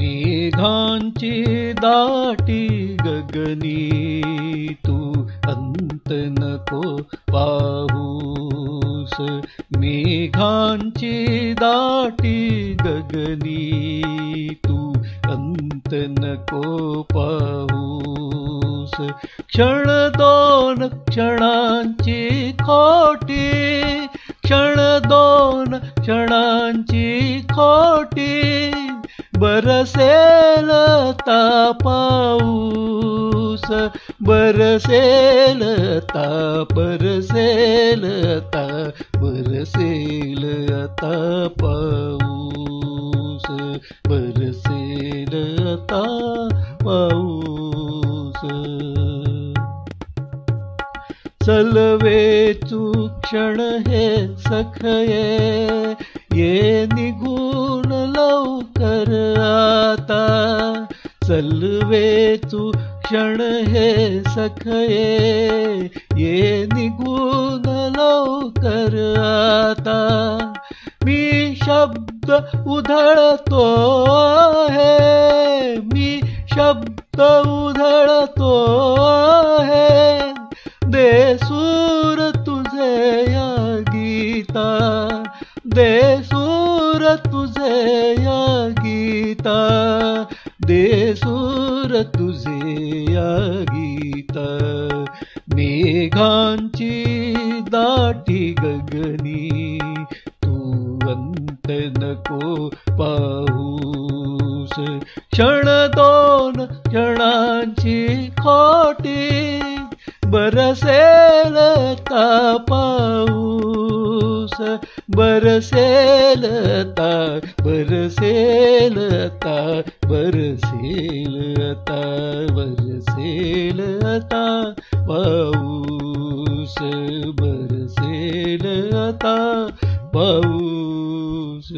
मेघांची दाटी गगनी तू अंत नको पाहूस। मेघांची दाटी गगनी तू अंत नको पाहूस। क्षण दोन क्षणांची खोटी, क्षण दोन क्षणांची खोटी, बरसेल ता पाऊस, बरसेल ता, बरसेल ता, बरसेल ता पाऊस, बरसेल ता पाऊस। चलवेचू क्षण हे सखये, ये निघून लवकर आता। चलवेचू क्षण हे सखये, ये निघून लवकर आता। मी शब्द उधळतो आहे, मी शब्द उधळतो आहे, दे सूर तुझे या गीता, दे सूर तुझे या गीता, दे सूर तुझे या गीता। मेघांची दाटी गगनी तू अंत नको पाहूस। क्षण दोन क्षणांची खोटी, बरसेल ता पाऊस, बरसेल ता, बरसेल ता, बरसेल ता, बरसेल ता पाऊस, बरसेल ता पाऊस।